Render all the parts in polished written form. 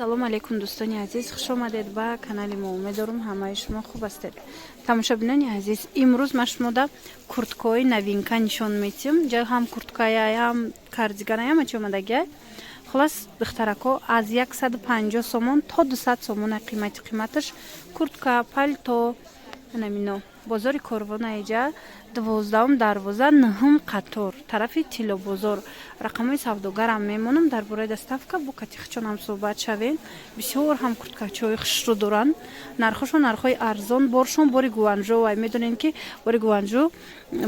салом алейкум дӯстони азиз, хуш омадед ба канали мо. Умедворам ҳамаи шумо хуб ҳастед. Тамошобинони азиз, имрӯз ма шумода курткаҳои новинка нишон медиҳам. ҷа ҳам курткая, ҳам кардиганая ма чӣ омадагия. Хулас духтарако аз 150 сомон то 200 сомон қиматаш. Куртка, палто, намино. Бозори Корвона иҷа 12 дарвоза 9 қатор тарафи Тило бозор. Рақамҳои савдогарам мемонам дар бораи доставка бо катихчонам суҳбат шавем. Бисёр ҳам курткачаҳои хушрӯ доранд. Нархошон нархҳои арзон, боршон бори гуанҷо. Вай медонем ки бори гуанҷо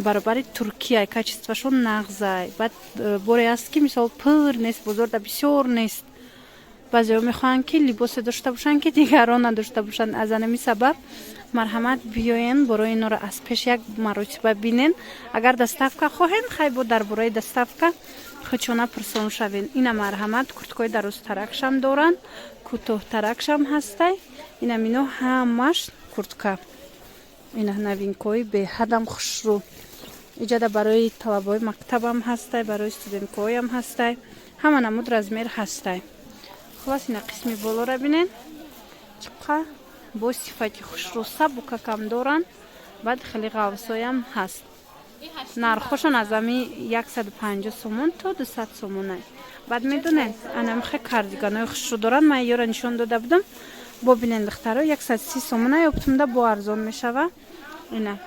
баробари Туркия качествашон нағзай. Баъд боре аст ки мисол пур нест, бозорда бисёр нест. баъзеҳо мехоҳанд ки либосе дошта бошанд ки дигарон надошта бошанд. Аз анами сабаб марҳамат биёен борои инора аз пеш як маротиба бинен. Агар доставка хоҳем, хай бо дар бораи доставка худшона пурсон шавен. Ина марҳамат курткаҳои дарозтаракшам доранд, кӯтоҳтаракшам ҳастай. Ина мино ҳамаш куртка. Ина новинкаҳои беҳадам хушрӯ. Иҷада барои талабаҳои мактабам ҳастай, барои студенткаҳоям ҳастай. Ҳама намуд размер ҳастай. Хулас ина қисми болора бинен. Чиқа бо сифати хушрӯ сабукакам доранд. Баъд хеле ғавсоям ҳаст. Нархошон аз ами 150 сомон то 200 сомонай. Баъд медонед анамихе кардиганои хушрӯ доранд. Ман ёра нишон дода будам. Бо бинен духтаро 130 сомонай ёптумда бо арзон мешава. Ина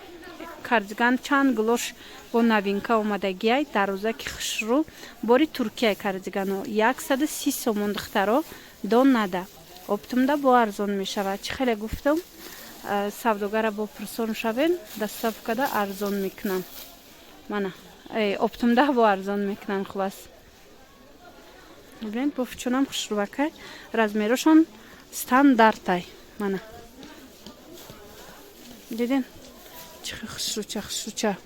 кардиган чанд глош бо новинка омадагиай дарозаки хушрӯ бори Туркия кардигано 130 сомон духтаро дон нада. Оптумда бо арзон мешавад. Чӣ хеле гуфтам? Савдогара бо пурсон шавен, доставкада арзон мекунам. Мана оптумда бо арзон мекунам хулас. Бибинед бо фучунам хушрӯвакай. Размерошон стандартай. Мана. Дидин? Чӣ хушрӯча.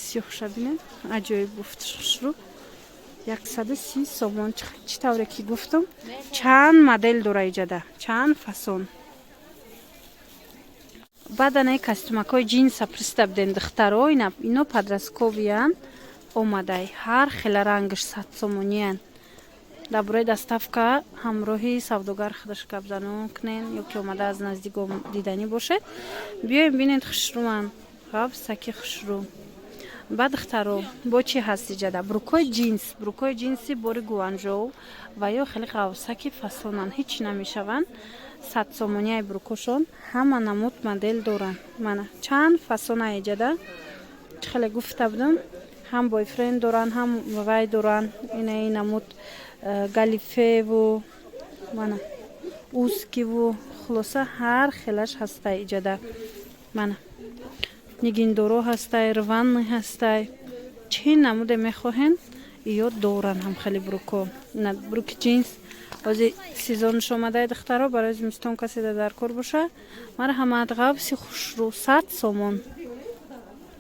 Сиёҳша бинед. Аҷоиб гуфтш хушрӯ. 130 сомон. Чӣ тавре ки гуфтам? Чанд модел дора иҷада, чанд фасон. Баъд анаи костюмакҳои ҷинса пристав ден духтаро, ино подростковиян омадай. Ҳар хела рангаш 100 сомониян. Дар бораи доставка ҳамроҳи савдогар худаш гапзанон кунен ё ки омада аз наздик диданӣ бошед. Биёем бинед хушрӯан. ғавсаки хушрӯ. Баъд духтаро бо чӣ ҳаст иҷада? Брукои ҷинси бори гуанҷо ва ё хеле ғавсаки фасонан. Ҳеҷ намешаванд. 100 сомонияи брукошон ҳама намуд модел доранд. Мана чанд фасона иҷада. Чӣ хеле гуфта будам? Ҳам бойфренд доранд, ҳам вай доранд. Ина намуд галифеву, мана ускиву, хулоса ҳар хелаш ҳастай иҷада. Мана нигиндоро ҳастай, рванны ҳастай. Чӣ намуде мехоҳен? Ё доранд ҳам хеле бруко. Ина бруки ҷинс ҳозир сезонш омадай духтаро барои зимистон каседа дар кор боша. Марҳамат ғавси хушрӯ 100 сомон.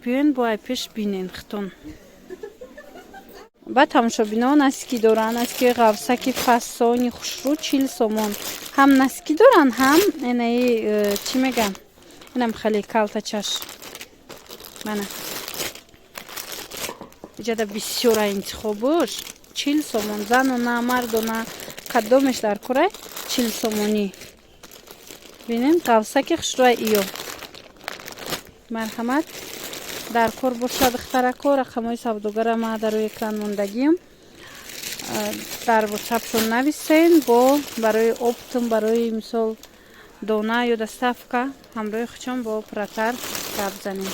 Биёен бо ай пеш бинен хитон. Ба тамошобинон наски доранд, наски ғавсаки фасони хушрӯ 40 сомон. Ҳам наски доранд, ҳам инаи чӣ мегам? Инам хеле калтачаш. Мана. Иҷада бисёра интихобуш 40 сомон. Занона, мардона, кадомеш дар корай 40 сомонӣ. Бинем ғавсаки хушрӯи иё. Марҳамат дар кор боша духтарако. Рақамҳои савдогарам дар рӯи экран мондагиам. Дар WhatsApp-шон нависен бо барои оптум, барои мисол дона ё доставка ҳамроҳи худшон бо оператор гап занем.